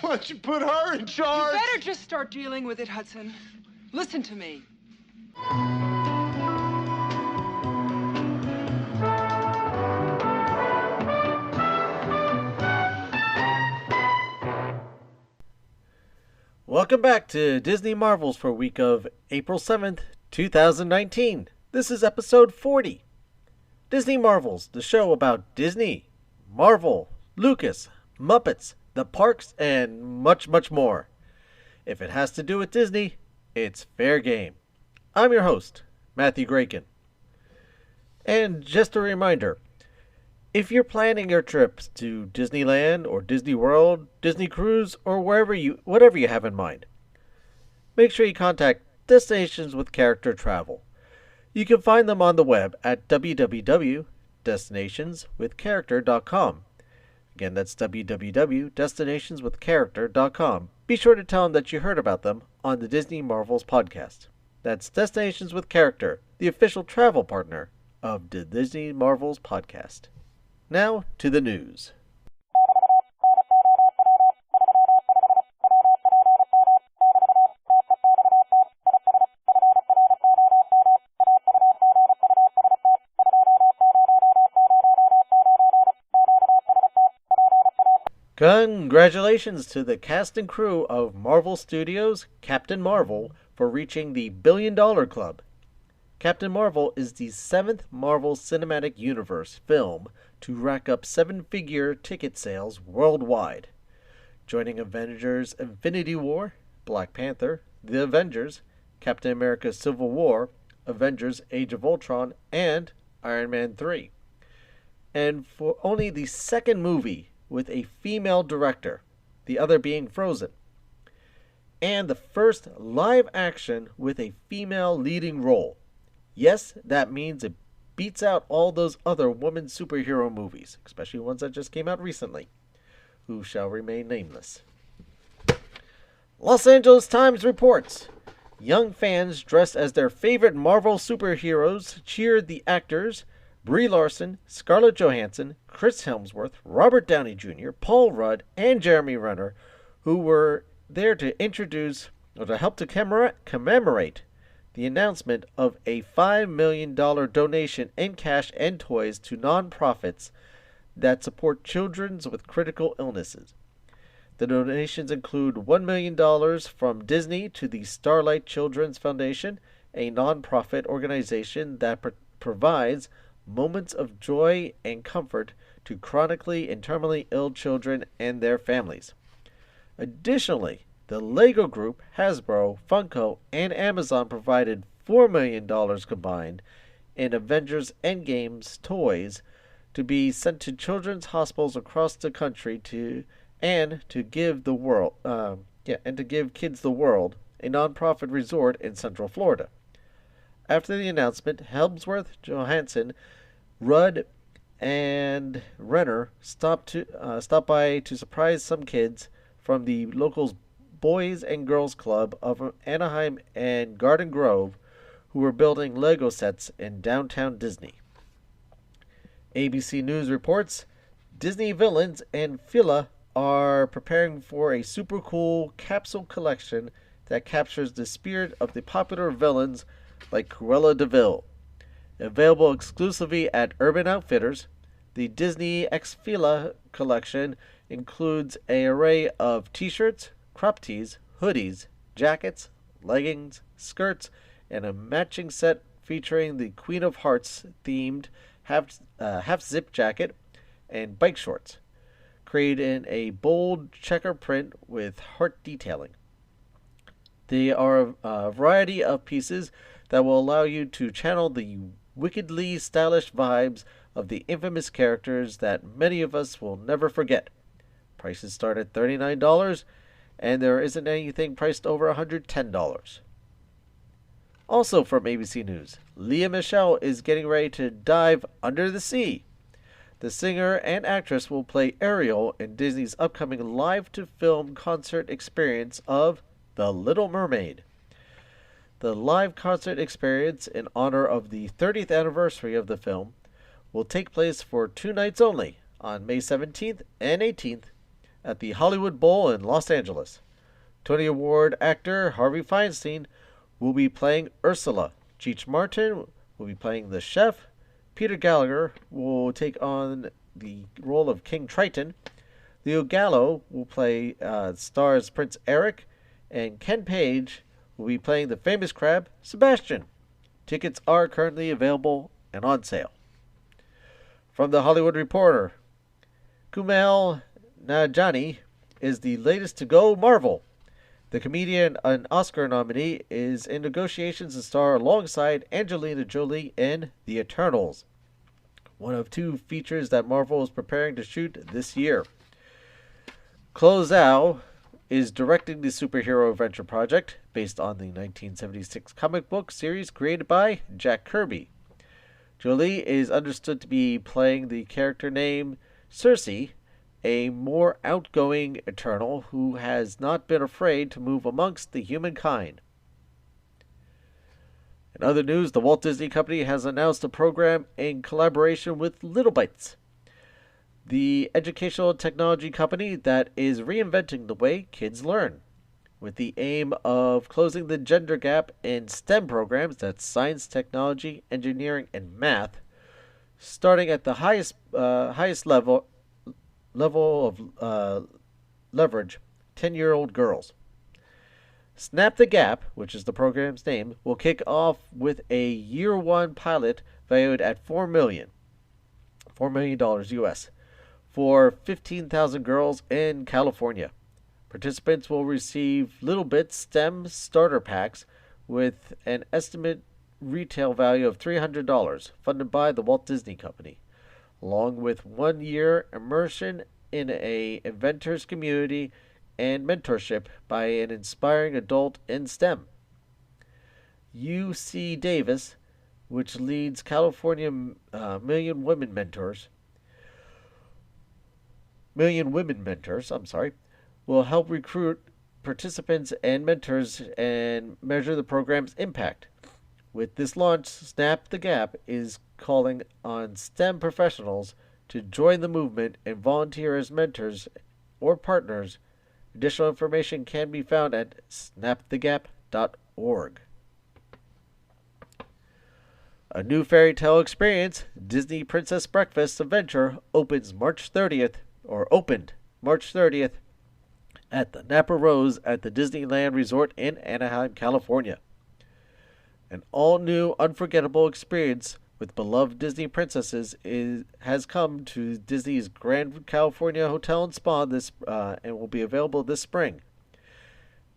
Why don't you put her in charge? You better just start dealing with it, Hudson. Listen to me. Welcome back to Disney Marvels for week of April 7th, 2019. This is episode 40. Disney Marvels, the show about Disney, Marvel, Lucas, Muppets, the parks, and much, much more. If it has to do with Disney, it's fair game. I'm your host, Matthew Graken. And just a reminder, if you're planning your trips to Disneyland or Disney World, Disney Cruise, or whatever you have in mind, make sure you contact Destinations with Character Travel. You can find them on the web at www.destinationswithcharacter.com. Again, that's www.destinationswithcharacter.com. Be sure to tell them that you heard about them on the Disney Marvels podcast. That's Destinations with Character, the official travel partner of the Disney Marvels podcast. Now to the news. Congratulations to the cast and crew of Marvel Studios' Captain Marvel for reaching the $1 billion club. Captain Marvel is the 7th Marvel Cinematic Universe film to rack up 7-figure ticket sales worldwide, joining Avengers Infinity War, Black Panther, The Avengers, Captain America Civil War, Avengers Age of Ultron, and Iron Man 3. And for only the second movie with a female director, the other being Frozen, and the first live action with a female leading role. Yes, that means it beats out all those other woman superhero movies, especially ones that just came out recently, who shall remain nameless. Los Angeles Times reports, young fans dressed as their favorite Marvel superheroes cheered the actors Brie Larson, Scarlett Johansson, Chris Hemsworth, Robert Downey Jr., Paul Rudd, and Jeremy Renner, who were there to introduce or to help to commemorate the announcement of a $5 million donation in cash and toys to nonprofits that support children with critical illnesses. The donations include $1 million from Disney to the Starlight Children's Foundation, a nonprofit organization that provides moments of joy and comfort to chronically and terminally ill children and their families. Additionally, the Lego Group, Hasbro, Funko, and Amazon provided $4 million combined in Avengers Endgame's toys to be sent to children's hospitals across the country to give kids the world, a nonprofit resort in Central Florida. After the announcement, Hemsworth, Johansson, Rudd, and Renner stopped by to surprise some kids from the local Boys and Girls Club of Anaheim and Garden Grove who were building Lego sets in downtown Disney. ABC News reports Disney Villains and Fila are preparing for a super cool capsule collection that captures the spirit of the popular villains like Cruella de Vil. Available exclusively at Urban Outfitters, the Disney X Fila collection includes an array of t-shirts, crop tees, hoodies, jackets, leggings, skirts, and a matching set featuring the Queen of Hearts themed half-zip jacket and bike shorts, created in a bold checker print with heart detailing. They are a variety of pieces that will allow you to channel the wickedly stylish vibes of the infamous characters that many of us will never forget. Prices start at $39, and there isn't anything priced over $110. Also from ABC News, Lea Michele is getting ready to dive under the sea. The singer and actress will play Ariel in Disney's upcoming live-to-film concert experience of The Little Mermaid. The live concert experience, in honor of the 30th anniversary of the film, will take place for 2 nights only, on May 17th and 18th, at the Hollywood Bowl in Los Angeles. Tony Award actor Harvey Feinstein will be playing Ursula. Cheech Martin will be playing the chef. Peter Gallagher will take on the role of King Triton. Leo Gallo will play stars Prince Eric, and Ken Page will be playing the famous crab Sebastian. Tickets are currently available and on sale. From the Hollywood Reporter, Kumail Nanjiani is the latest to go Marvel. The comedian and Oscar nominee is in negotiations to star alongside Angelina Jolie in The Eternals, one of two features that Marvel is preparing to shoot this year. Chloe Zhao is directing the superhero adventure project based on the 1976 comic book series created by Jack Kirby. Jolie is understood to be playing the character named Cersei, a more outgoing Eternal who has not been afraid to move amongst the humankind. In other news, the Walt Disney Company has announced a program in collaboration with Little Bites, the educational technology company that is reinventing the way kids learn, with the aim of closing the gender gap in STEM programs, that's science, technology, engineering, and math, starting at the highest level of leverage, 10-year-old girls. Snap the Gap, which is the program's name, will kick off with a year one pilot valued at $4 million US for 15,000 girls in California. Participants will receive Little Bit STEM starter packs with an estimate retail value of $300, funded by the Walt Disney Company, along with 1 year immersion in a inventors community and mentorship by an inspiring adult in STEM. UC Davis, which leads California Million Women Mentors, will help recruit participants and mentors and measure the program's impact. With this launch, Snap the Gap is calling on STEM professionals to join the movement and volunteer as mentors or partners. Additional information can be found at snapthegap.org. A new fairy tale experience, Disney Princess Breakfast Adventure, opened March 30th at the Napa Rose at the Disneyland Resort in Anaheim, California. An all-new, unforgettable experience with beloved Disney princesses has come to Disney's Grand California Hotel and Spa and will be available this spring.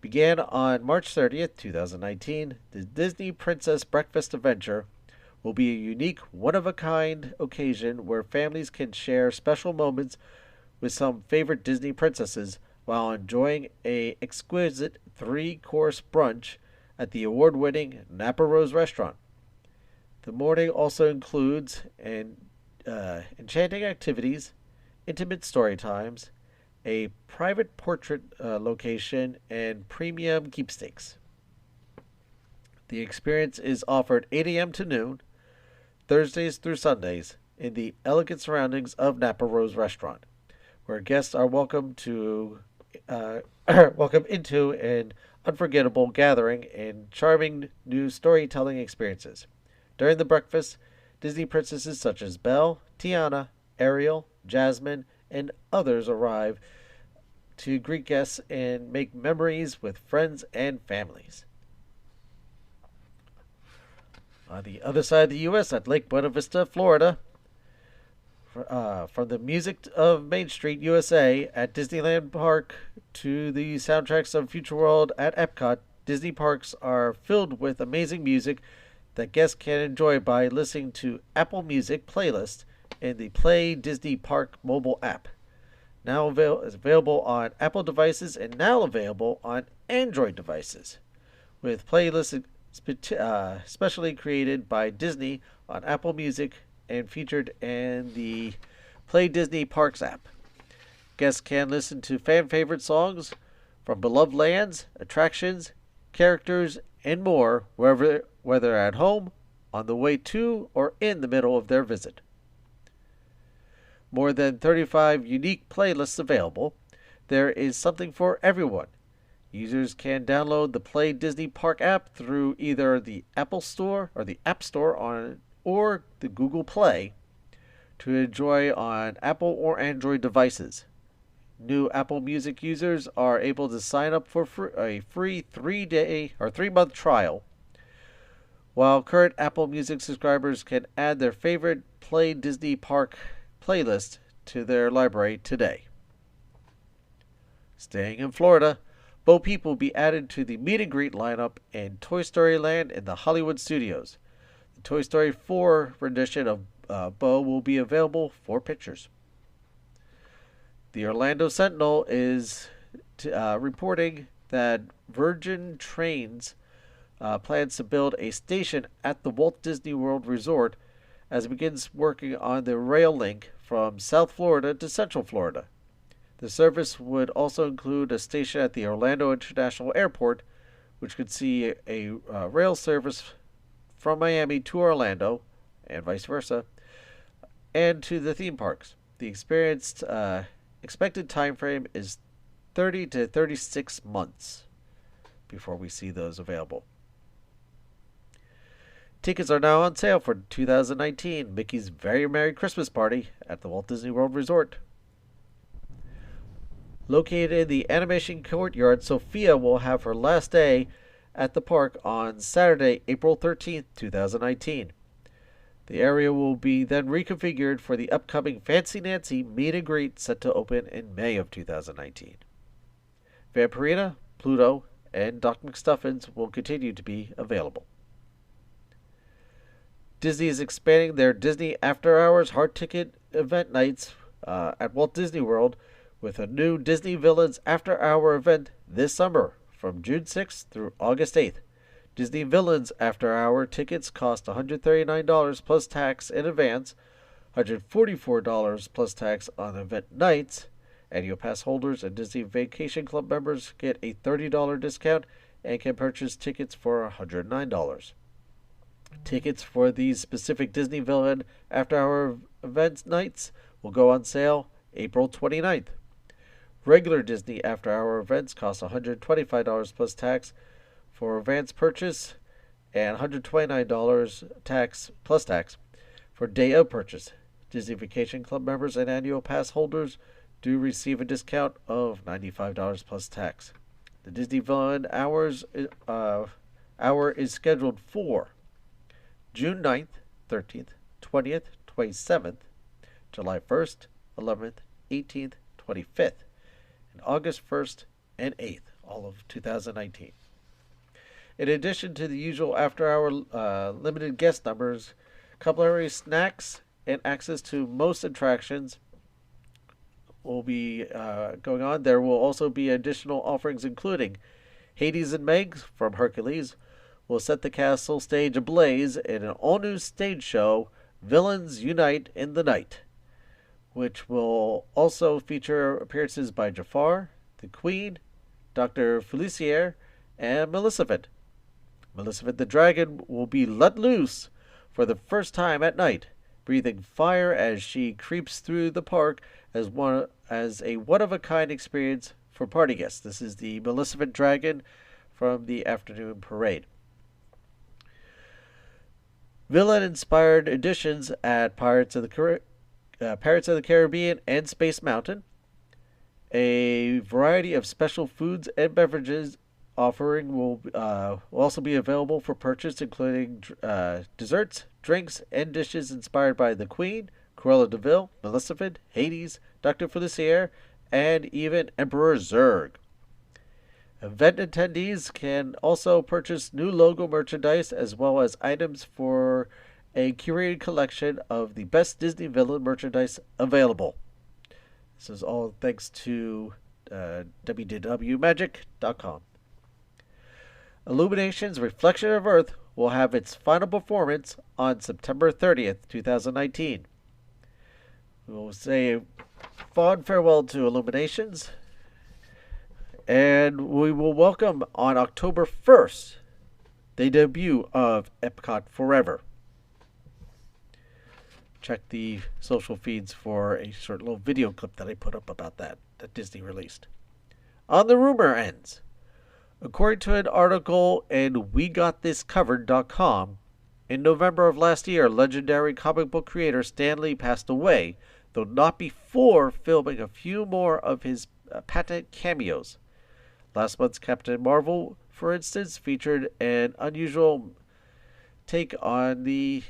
Began on March 30th, 2019, the Disney Princess Breakfast Adventure will be a unique, one-of-a-kind occasion where families can share special moments with some favorite Disney princesses while enjoying an exquisite 3-course brunch at the award-winning Napa Rose restaurant. The morning also includes enchanting activities, intimate story times, a private portrait location, and premium keepsakes. The experience is offered 8 a.m. to noon, Thursdays through Sundays, in the elegant surroundings of Napa Rose restaurant, where guests are welcome into an unforgettable gathering and charming new storytelling experiences. During the breakfast, Disney princesses such as Belle, Tiana, Ariel, Jasmine, and others arrive to greet guests and make memories with friends and families. On the other side of the U.S., at Lake Buena Vista, Florida, from the music of Main Street, USA, at Disneyland Park to the soundtracks of Future World at Epcot, Disney parks are filled with amazing music that guests can enjoy by listening to Apple Music playlist in the Play Disney Park mobile app. Now available on Apple devices and now available on Android devices, with playlists specially created by Disney on Apple Music and featured in the Play Disney Parks app. Guests can listen to fan favorite songs from beloved lands, attractions, characters, and more whether at home, on the way to, or in the middle of their visit. More than 35 unique playlists available. there is something for everyone. Users can download the Play Disney Park app through either the Apple Store or the App Store or the Google Play to enjoy on Apple or Android devices. New Apple Music users are able to sign up for a free 3-day or 3-month trial, while current Apple Music subscribers can add their favorite Play Disney Park playlist to their library today. Staying in Florida, Bo Peep will be added to the meet and greet lineup in Toy Story Land in the Hollywood Studios. The Toy Story 4 rendition of Bo will be available for pictures. The Orlando Sentinel is reporting that Virgin Trains plans to build a station at the Walt Disney World Resort as it begins working on the rail link from South Florida to Central Florida. The service would also include a station at the Orlando International Airport, which could see a rail service from Miami to Orlando, and vice versa, and to the theme parks. The expected time frame is 30 to 36 months before we see those available. Tickets are now on sale for 2019 Mickey's Very Merry Christmas Party at the Walt Disney World Resort. Located in the animation courtyard, Sophia will have her last day at the park on Saturday, April 13th, 2019. The area will be then reconfigured for the upcoming Fancy Nancy meet and greet set to open in May of 2019. Vampirina, Pluto, and Doc McStuffins will continue to be available. Disney is expanding their Disney After Hours hard ticket event nights at Walt Disney World with a new Disney Villains After Hour event this summer from June 6th through August 8th. Disney Villains After Hour tickets cost $139 plus tax in advance, $144 plus tax on event nights. Annual pass holders and Disney Vacation Club members get a $30 discount and can purchase tickets for $109. Tickets for these specific Disney Villain After Hour event nights will go on sale April 29th. Regular Disney After Hour events cost $125 plus tax for advance purchase and $129 tax plus tax for day of purchase. Disney Vacation Club members and annual pass holders do receive a discount of $95 plus tax. The Disney Villain Hour is scheduled for June 9th, 13th, 20th, 27th, July 1st, 11th, 18th, 25th, and August 1st and 8th, all of 2019. In addition to the usual after-hour limited guest numbers, complimentary snacks, and access to most attractions will be going on. There will also be additional offerings including Hades and Meg from Hercules will set the castle stage ablaze in an all-new stage show, Villains Unite in the Night, which will also feature appearances by Jafar, the Queen, Dr. Felicier, and Maleficent. Maleficent the Dragon will be let loose for the first time at night, breathing fire as she creeps through the park as a one-of-a-kind experience for party guests. This is the Maleficent Dragon from the afternoon parade. Villain-inspired additions at Pirates of the Caribbean and Space Mountain. A variety of special foods and beverages offering will also be available for purchase, including desserts, drinks, and dishes inspired by the Queen, Cruella de Vil, Maleficent, Hades, Dr. Felicier, and even Emperor Zurg. Event attendees can also purchase new logo merchandise as well as items for a curated collection of the best Disney villain merchandise available. This is all thanks to www.magic.com. Illumination's Reflection of Earth will have its final performance on September 30th, 2019. We will say a fond farewell to Illuminations, and we will welcome on October 1st the debut of Epcot Forever. Check the social feeds for a short little video clip that I put up about that Disney released. on the rumor ends. According to an article in WeGotThisCovered.com, in November of last year, legendary comic book creator Stan Lee passed away, though not before filming a few more of his patent cameos. Last month's Captain Marvel, for instance, featured an unusual take on the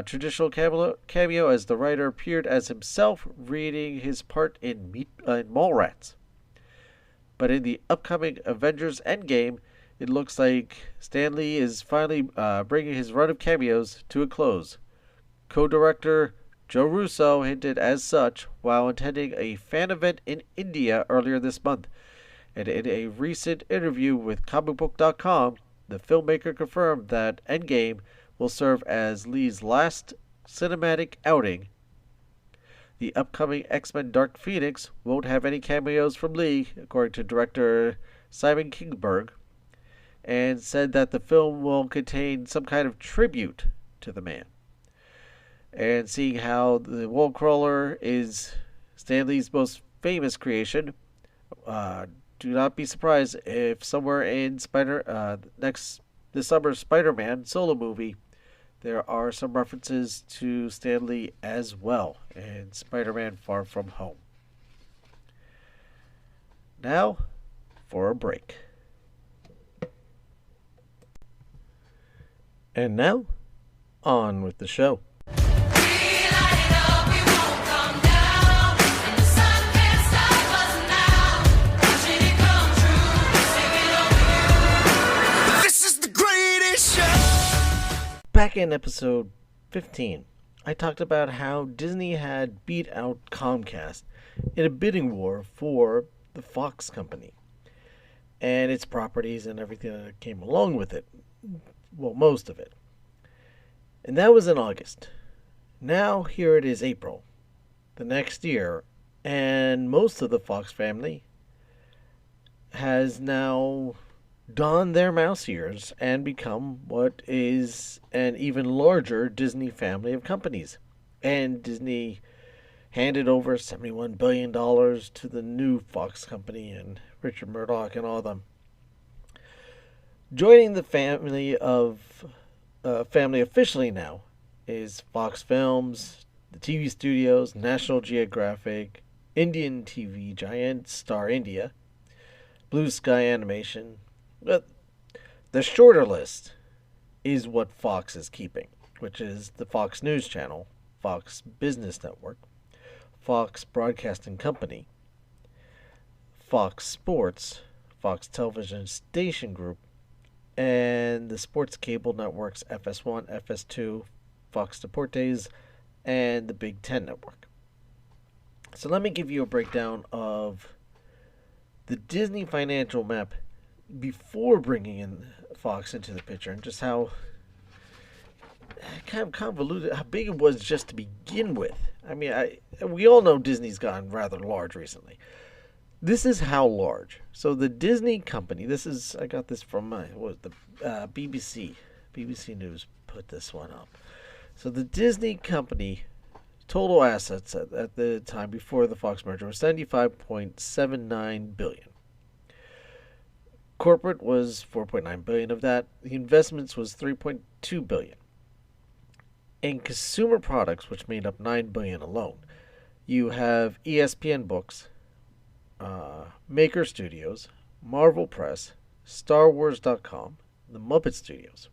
traditional cameo as the writer appeared as himself reading his part in Mallrats. But in the upcoming Avengers Endgame, it looks like Stan Lee is finally bringing his run of cameos to a close. Co-director Joe Russo hinted as such while attending a fan event in India earlier this month. And in a recent interview with comicbook.com, the filmmaker confirmed that Endgame will serve as Lee's last cinematic outing. The upcoming X-Men Dark Phoenix won't have any cameos from Lee, according to director Simon Kinberg, and said that the film will contain some kind of tribute to the man. And seeing how the wall crawler is Stan Lee's most famous creation, do not be surprised if somewhere in this summer's Spider-Man solo movie, there are some references to Stan Lee as well in Spider-Man Far From Home. Now, for a break. And now, on with the show. Back in episode 15, I talked about how Disney had beat out Comcast in a bidding war for the Fox company and its properties and everything that came along with it. Well, most of it. And that was in August. Now, here it is April, the next year, and most of the Fox family has now donned their mouse ears and become what is an even larger Disney family of companies. And Disney handed over $71 billion to the new Fox company and Richard Murdoch and all of them. Joining the family officially now is Fox Films, the TV studios, National Geographic, Indian TV giant Star India, Blue Sky Animation. But the shorter list is what Fox is keeping, which is the Fox News Channel, Fox Business Network, Fox Broadcasting Company, Fox Sports, Fox Television Station Group, and the sports cable networks FS1, FS2, Fox Deportes, and the Big Ten Network. So let me give you a breakdown of the Disney financial map before bringing in Fox into the picture, and just how kind of convoluted, how big it was just to begin with. I mean, we all know Disney's gotten rather large recently. This is how large. So the Disney company, I got this from BBC. BBC News put this one up. So the Disney company total assets at the time before the Fox merger was $75.79 billion. Corporate was $4.9 billion of that. The investments was $3.2 billion. In consumer products, which made up $9 billion alone, you have ESPN Books, Maker Studios, Marvel Press, StarWars.com, the Muppet Studios.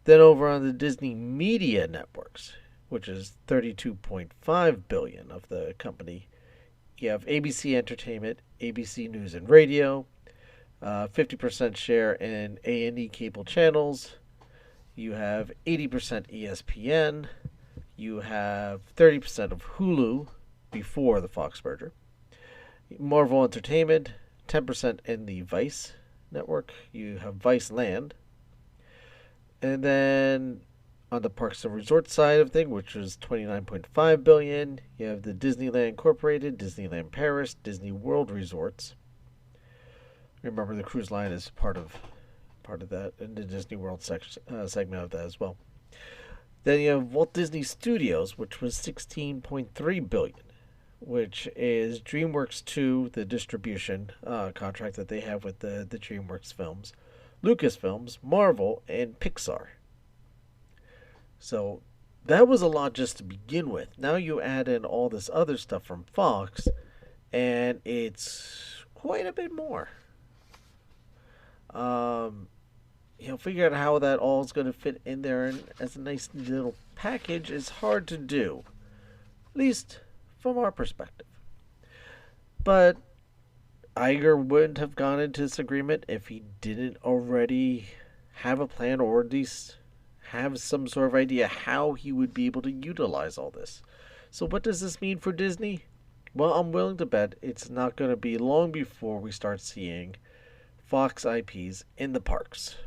Then over on the Disney Media Networks, which is $32.5 billion of the company, you have ABC Entertainment, ABC News and Radio, 50% share in A&E cable channels. You have 80% ESPN. You have 30% of Hulu before the Fox merger. Marvel Entertainment, 10% in the Vice network. You have Vice Land. And then on the Parks and Resort side of things, which was $29.5 billion, you have the Disneyland Incorporated, Disneyland Paris, Disney World Resorts. Remember, the cruise line is part of that, and the Disney World segment of that as well. Then you have Walt Disney Studios, which was $16.3 billion, which is DreamWorks 2, the distribution contract that they have with the DreamWorks films, Lucasfilms, Marvel, and Pixar. So that was a lot just to begin with. Now you add in all this other stuff from Fox, and it's quite a bit more. Figure out how that all is going to fit in there and as a nice little package is hard to do, at least from our perspective. But Iger wouldn't have gone into this agreement if he didn't already have a plan, or at least have some sort of idea how he would be able to utilize all this. So what does this mean for Disney? Well, I'm willing to bet it's not going to be long before we start seeing Fox IPs in the parks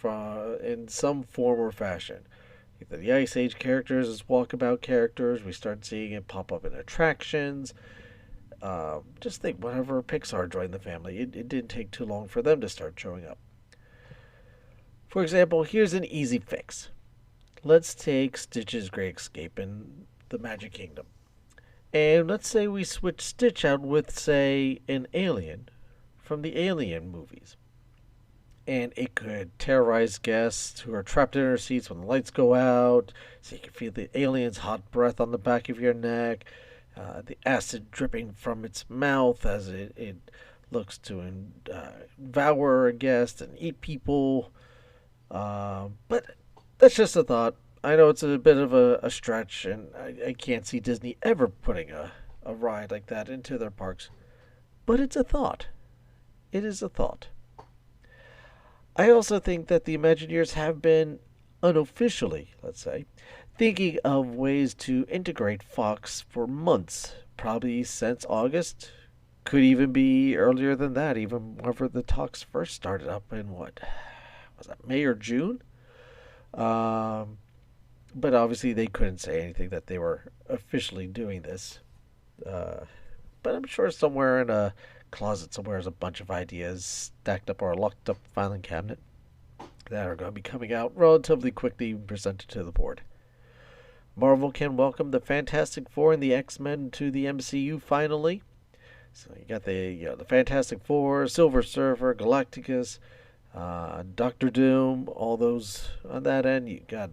in some form or fashion. Either the Ice Age characters as walkabout characters, we start seeing it pop up in attractions. Just think, whenever Pixar joined the family, it didn't take too long for them to start showing up. For example, here's an easy fix. Let's take Stitch's Great Escape in the Magic Kingdom. And let's say we switch Stitch out with, say, an alien from the Alien movies. And it could terrorize guests who are trapped in their seats when the lights go out, so you can feel the alien's hot breath on the back of your neck, the acid dripping from its mouth as it looks to devour a guest and eat people. But that's just a thought. I know it's a bit of a stretch, and I can't see Disney ever putting a ride like that into their parks. But it's a thought. It is a thought. I also think that the Imagineers have been, unofficially, let's say, thinking of ways to integrate Fox for months, probably since August. Could even be earlier than that, even whenever the talks first started up in, what was that, May or June? But obviously they couldn't say anything that they were officially doing this. But I'm sure somewhere in a closet somewhere is a bunch of ideas stacked up or locked up filing cabinet that are going to be coming out relatively quickly and presented to the board. Marvel can welcome the Fantastic Four and the X-Men to the MCU finally. So you got the Fantastic Four, Silver Surfer, Galacticus, Doctor Doom, all those on that end. You got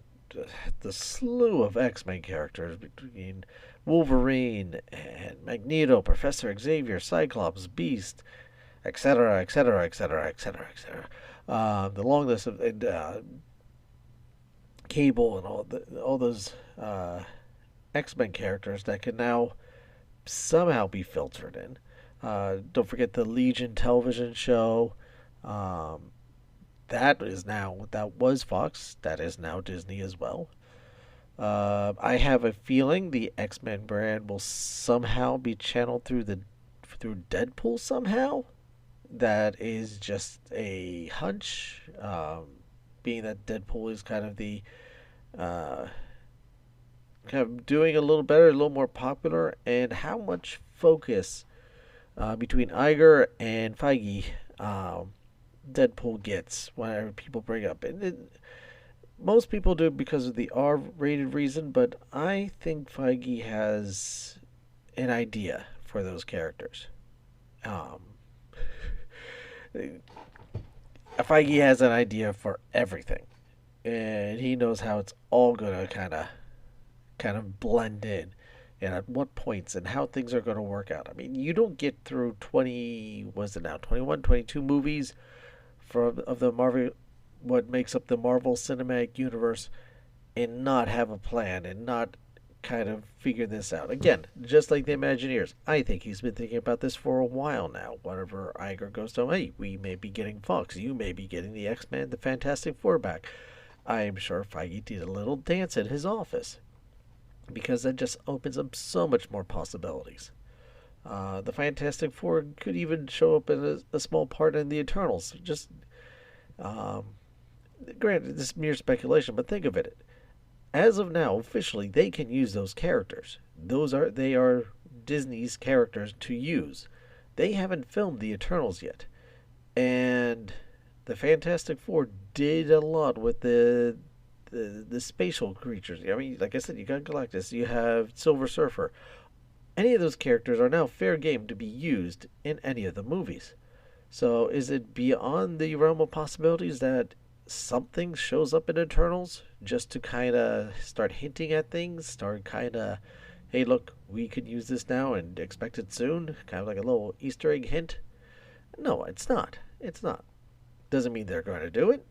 the slew of X-Men characters between Wolverine and Magneto, Professor Xavier, Cyclops, Beast, etc., etc., etc., etc., etc. The long list of Cable and all those X-Men characters that can now somehow be filtered in. Don't forget the Legion television show. That was Fox. That is now Disney as well. I have a feeling the X-Men brand will somehow be channeled through Deadpool somehow. That is just a hunch, being that Deadpool is kind of the kind of doing a little better, a little more popular, and how much focus between Iger and Feige Deadpool gets whenever people bring up. Most people do it because of the R-rated reason, but I think Feige has an idea for those characters. Feige has an idea for everything, and he knows how it's all gonna kind of blend in, and at what points and how things are gonna work out. I mean, you don't get through 21, 22 movies of the Marvel, what makes up the Marvel Cinematic Universe, and not have a plan and not kind of figure this out. Again, just like the Imagineers, I think he's been thinking about this for a while now. Whenever Iger goes to him, hey, we may be getting Fox, you may be getting the X-Men, the Fantastic Four back. I am sure Feige did a little dance in his office, because that just opens up so much more possibilities. The Fantastic Four could even show up in a small part in the Eternals. Just granted, this is mere speculation, but think of it. As of now, officially, they can use those characters. They are Disney's characters to use. They haven't filmed the Eternals yet, and the Fantastic Four did a lot with the spatial creatures. I mean, like I said, you got Galactus, you have Silver Surfer. any of those characters are now fair game to be used in any of the movies. So is it beyond the realm of possibilities that something shows up in Eternals just to kind of start hinting at things, start kind of, hey, look, we could use this now and expect it soon, kind of like a little Easter egg hint? No, it's not. It's not. Doesn't mean they're going to do it.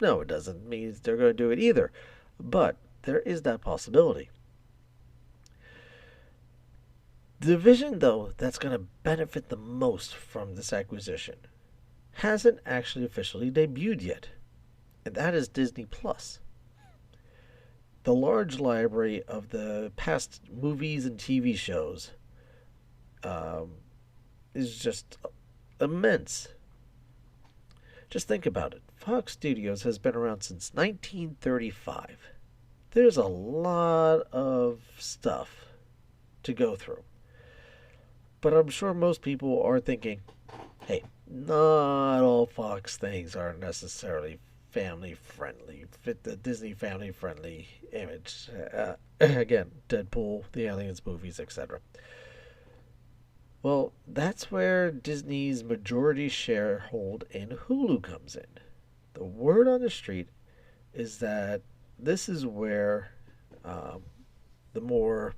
No, it doesn't mean they're going to do it either. But there is that possibility. The division, though, that's going to benefit the most from this acquisition hasn't actually officially debuted yet, and that is Disney Plus. The large library of the past movies and TV shows is just immense. Just think about it. Fox Studios has been around since 1935. There's a lot of stuff to go through. But I'm sure most people are thinking, hey, not all Fox things are necessarily family friendly, fit the Disney family friendly image. Again, Deadpool, the Aliens movies, etc. Well, that's where Disney's majority sharehold in Hulu comes in. The word on the street is that this is where the more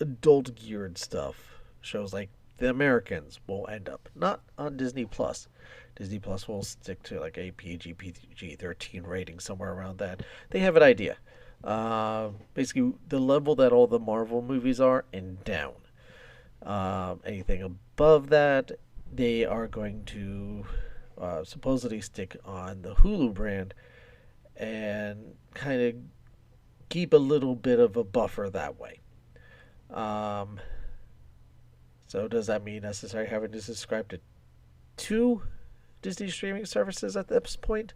adult geared stuff, shows like The Americans, will end up. Not on Disney Plus. Disney Plus will stick to like a PG 13 rating, somewhere around that. They have an idea. Basically, the level that all the Marvel movies are and down. Anything above that, they are going to supposedly stick on the Hulu brand and kind of keep a little bit of a buffer that way. So does that mean necessarily having to subscribe to two Disney streaming services at this point?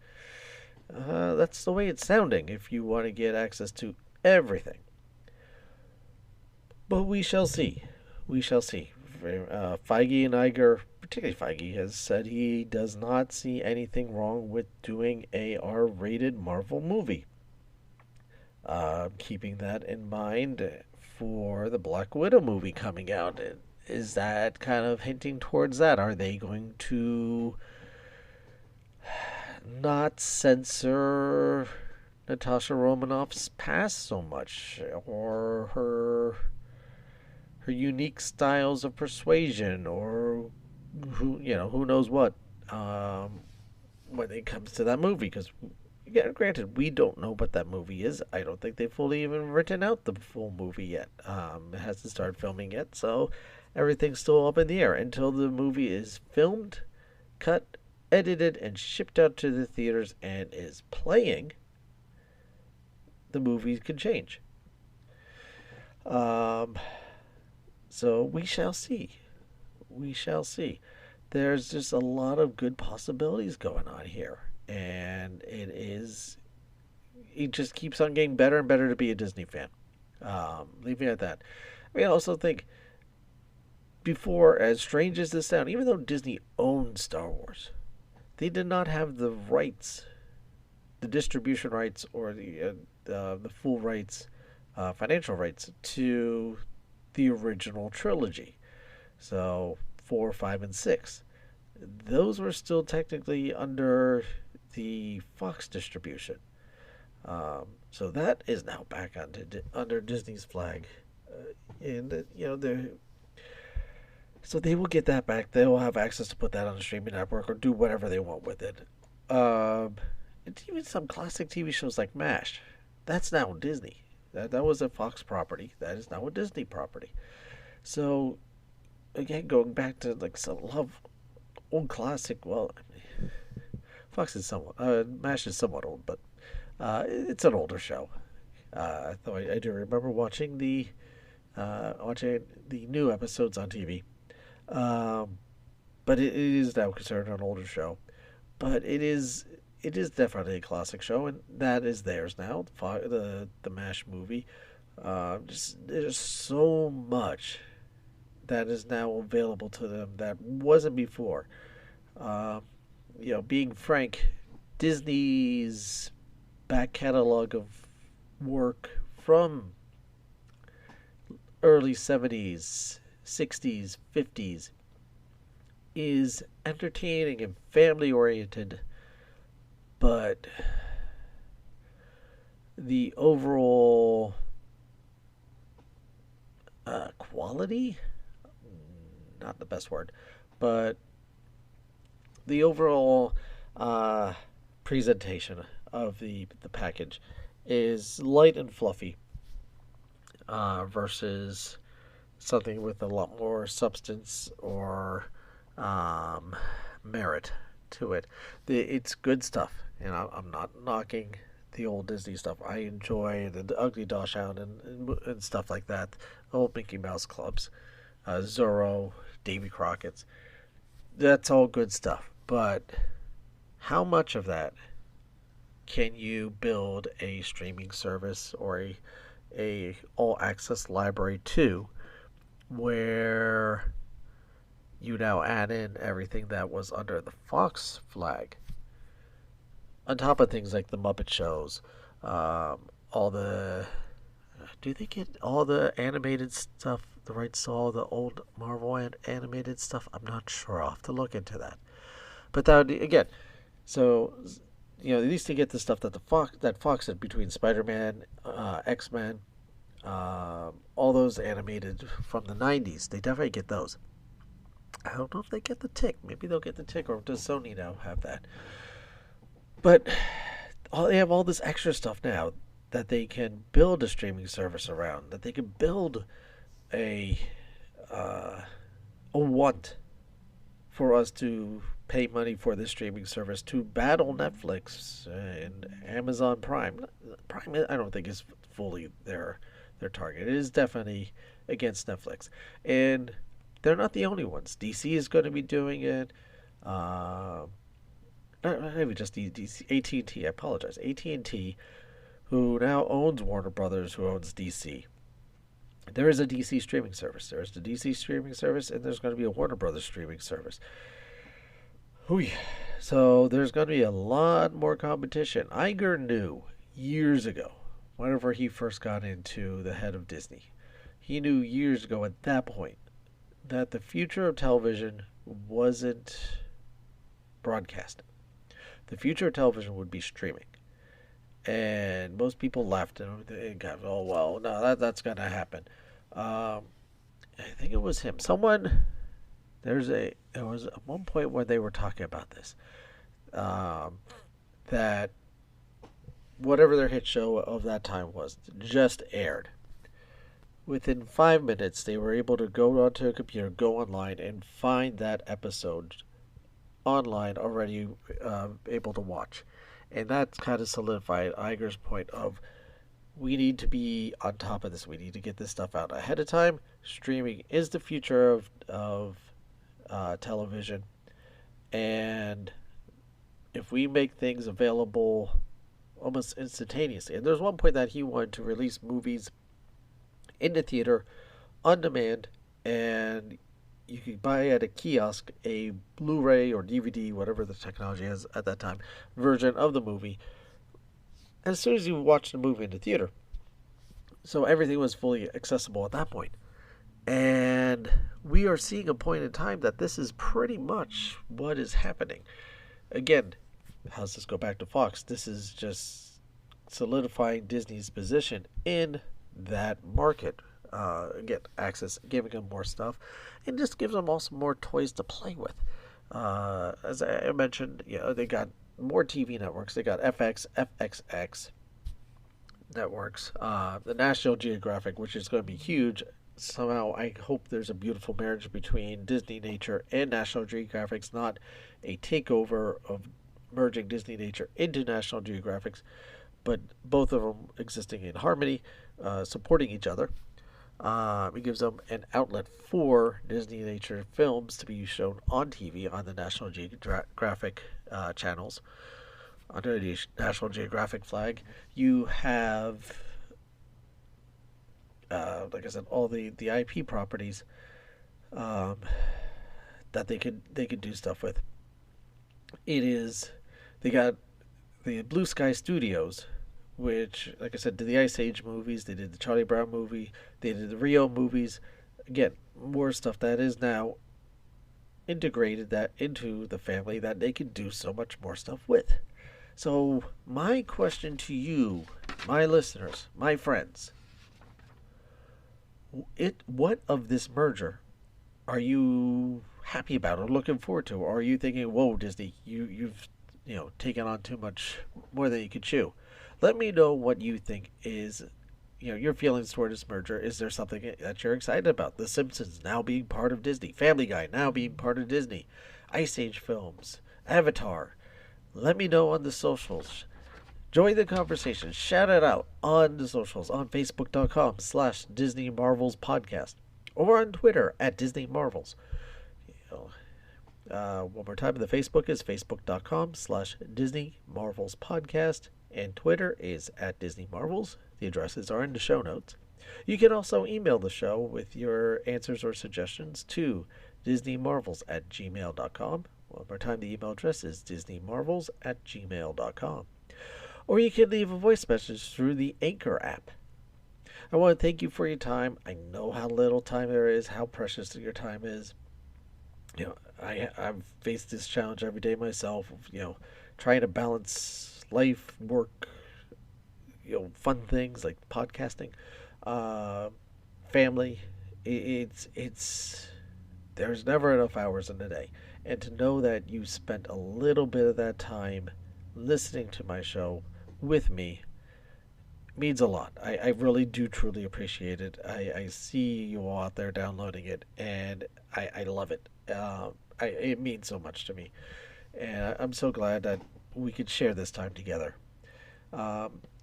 That's the way it's sounding if you want to get access to everything. But we shall see. We shall see. Feige and Iger, particularly Feige, has said he does not see anything wrong with doing a R-rated Marvel movie. Keeping that in mind for the Black Widow movie coming out. Is that kind of hinting towards that? Are they going to not censor Natasha Romanoff's past so much, or her unique styles of persuasion, or who knows what, when it comes to that movie? Because granted, we don't know what that movie is. I don't think they've fully even written out the full movie yet. It hasn't started filming yet, so everything's still up in the air until the movie is filmed, cut, edited, and shipped out to the theaters and is playing. The movie could change. So we shall see. We shall see. There's just a lot of good possibilities going on here. And it just keeps on getting better and better to be a Disney fan. Leaving it at that. I also think, before, as strange as this sounds, even though Disney owned Star Wars, they did not have the rights, the distribution rights, or the full rights, financial rights to the original trilogy. So 4, 5, and 6. Those were still technically under the Fox distribution. So that is now back under Disney's flag. So they will get that back. They will have access to put that on a streaming network or do whatever they want with it. It's even some classic TV shows like MASH. That's now Disney. That was a Fox property. That is now a Disney property. So, again, going back to like some old classic. Well, Fox is MASH is somewhat old, but it's an older show. Though I do remember watching the new episodes on TV. But it is now considered an older show. But it is definitely a classic show, and that is theirs now. The MASH movie. There's so much that is now available to them that wasn't before. Being frank, Disney's back catalog of work from early 70s 60s, 50s is entertaining and family oriented, but the overall quality, not the best word, but the overall presentation of the package is light and fluffy versus something with a lot more substance or merit to it. It's good stuff. I'm not knocking the old Disney stuff. I enjoy the Ugly Dachshund and stuff like that. Old Mickey Mouse clubs, Zorro, Davy Crockett's. That's all good stuff. But how much of that can you build a streaming service or a all access library to, where you now add in everything that was under the Fox flag, on top of things like the Muppet shows, all the do they get all the animated stuff, the rights to all the old Marvel animated stuff? I'm not sure. I'll have to look into that. But that would, again, so at least to get the stuff that Fox did between Spider-Man, X-Men, all those animated from the 90s. They definitely get those. I don't know if they get the Tick. Maybe they'll get the Tick, or does Sony now have that? But they have all this extra stuff now that they can build a streaming service around, that they can build a want for us to pay money for this streaming service to battle Netflix and Amazon Prime. Prime, I don't think, is fully their target. It is definitely against Netflix, and they're not the only ones. DC is going to be doing it. Maybe just DC, AT&T. I apologize. AT&T, who now owns Warner Brothers, who owns DC. There is a DC streaming service. There's the DC streaming service, and there's going to be a Warner Brothers streaming service. So there's going to be a lot more competition. Iger knew years ago, whenever he first got into the head of Disney, he knew years ago at that point that the future of television wasn't broadcasting. The future of television would be streaming. And most people laughed and got, oh, well, no, that's going to happen. I think it was him. There was at one point where they were talking about this, that whatever their hit show of that time was just aired. Within 5 minutes, they were able to go onto a computer, go online, and find that episode online already able to watch. And that kind of solidified Iger's point of, we need to be on top of this. We need to get this stuff out ahead of time. Streaming is the future of television. And if we make things available almost instantaneously. And there's one point that he wanted to release movies in the theater on demand, and you could buy at a kiosk a Blu-ray or DVD, whatever the technology is at that time, version of the movie as soon as you watch the movie in the theater. So everything was fully accessible at that point. And we are seeing a point in time that this is pretty much what is happening. Again, how does this go back to Fox? This is just solidifying Disney's position in that market. Again, access, giving them more stuff, and just gives them also more toys to play with. As I mentioned, they got more TV networks. They got FX, FXX networks, the National Geographic, which is going to be huge. Somehow, I hope there's a beautiful marriage between Disney Nature and National Geographic's, not a takeover of merging Disney Nature into National Geographic's, but both of them existing in harmony, supporting each other. It gives them an outlet for Disney Nature films to be shown on TV on the National Geographic channels. Under the National Geographic flag, you have, like I said, all the IP properties that they could do stuff with. They got the Blue Sky Studios, which, like I said, did the Ice Age movies, they did the Charlie Brown movie, they did the Rio movies. Again, more stuff that is now integrated that into the family that they can do so much more stuff with. So my question to you, my listeners, my friends, what of this merger are you happy about or looking forward to? Or are you thinking, whoa, Disney, you've taken on too much more than you could chew? Let me know what you think is your feelings toward this merger. Is there something that you're excited about? The Simpsons now being part of Disney, Family Guy now being part of Disney, Ice Age films, Avatar. Let me know on the socials. Join the conversation. Shout it out on the socials on Facebook.com/Disney Marvels Podcast or on Twitter at Disney Marvels. One more time, the Facebook is Facebook.com/Disney Marvels Podcast, and Twitter is at Disney Marvels. The addresses are in the show notes. You can also email the show with your answers or suggestions to DisneyMarvels@gmail.com. One more time, the email address is DisneyMarvels@gmail.com. Or you can leave a voice message through the Anchor app. I want to thank you for your time. I know how little time there is, how precious your time is. I've faced this challenge every day myself, trying to balance life, work, fun things like podcasting, family. There's never enough hours in the day. And to know that you spent a little bit of that time listening to my show with me means a lot. I really do truly appreciate it. I see you all out there downloading it, and I love it. It means so much to me. And I'm so glad that we could share this time together.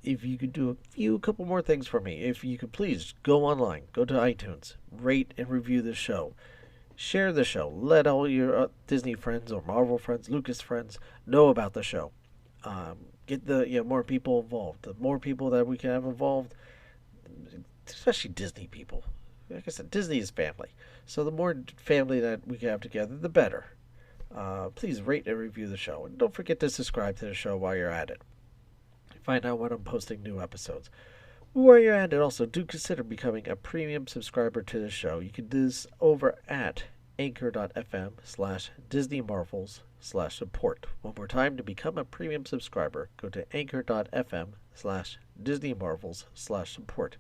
If you could do a couple more things for me, if you could please go online, go to iTunes, rate and review the show. Share the show. Let all your Disney friends or Marvel friends, Lucas friends know about the show. Get the more people involved. The more people that we can have involved, especially Disney people. Like I said, Disney is family. So the more family that we can have together, the better. Please rate and review the show. And don't forget to subscribe to the show while you're at it. Find out when I'm posting new episodes. While you're at it, also, do consider becoming a premium subscriber to the show. You can do this over at anchor.fm/Disney Marvels/support. One more time, to become a premium subscriber, go to anchor.fm/Disney Marvels/support.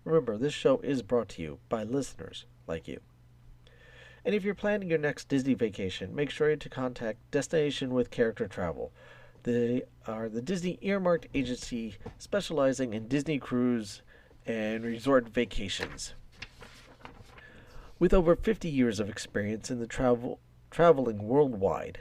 Remember, this show is brought to you by listeners like you. And if you're planning your next Disney vacation, make sure to contact Destination with Character Travel. They are the Disney earmarked agency specializing in Disney cruise and resort vacations. With over 50 years of experience in the traveling worldwide,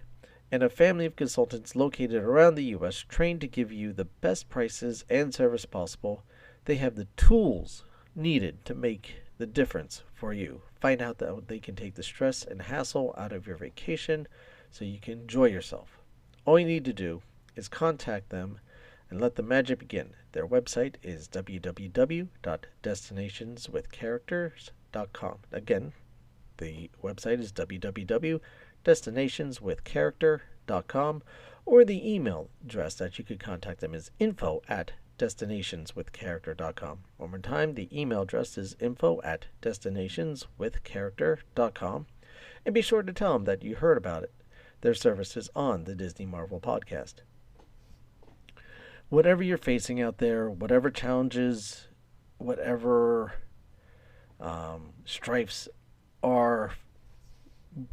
and a family of consultants located around the U.S. trained to give you the best prices and service possible, they have the tools needed to make the difference for you. Find out that they can take the stress and hassle out of your vacation so you can enjoy yourself. All you need to do is contact them and let the magic begin. Their website is www.destinationswithcharacters.com. Again, the website is www.destinationswithcharacter.com, or the email address that you could contact them is info@destinationswithcharacter.com. One more time, the email address is info@destinationswithcharacter.com, and be sure to tell them that you heard about it, their services on the Disney Marvel Podcast. Whatever you're facing out there, whatever challenges, whatever strifes are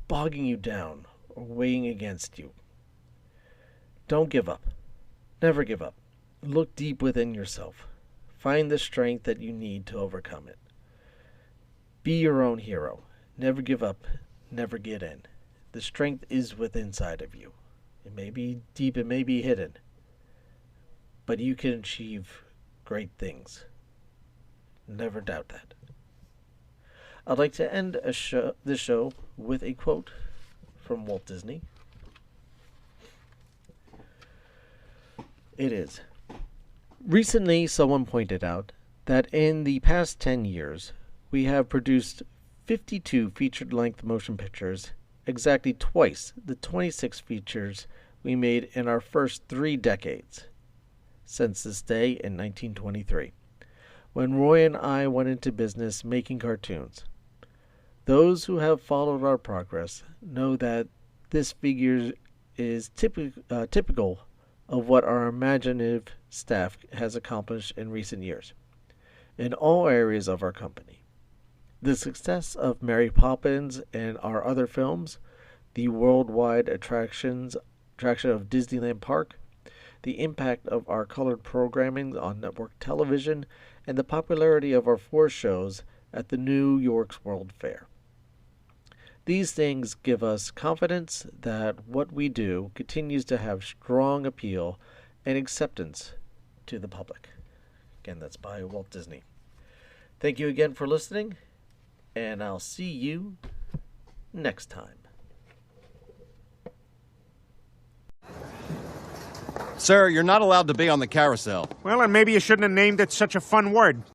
bogging you down or weighing against you, don't give up. Never give up. Look deep within yourself. Find the strength that you need to overcome it. Be your own hero. Never give up. Never get in. The strength is within inside of you. It may be deep, it may be hidden, but you can achieve great things. Never doubt that. I'd like to end this show with a quote from Walt Disney. It is, "Recently, someone pointed out that in the past 10 years, we have produced 52 featured-length motion pictures, exactly twice the 26 features we made in our first 3 decades. Since this day in 1923, when Roy and I went into business making cartoons. Those who have followed our progress know that this figure is typical of what our imaginative staff has accomplished in recent years, in all areas of our company. The success of Mary Poppins and our other films, the worldwide attraction of Disneyland Park, the impact of our colored programming on network television, and the popularity of our 4 shows at the New York's World Fair. These things give us confidence that what we do continues to have strong appeal and acceptance to the public. Again, that's by Walt Disney. Thank you again for listening, and I'll see you next time. Sir, you're not allowed to be on the carousel. Well, and maybe you shouldn't have named it such a fun word.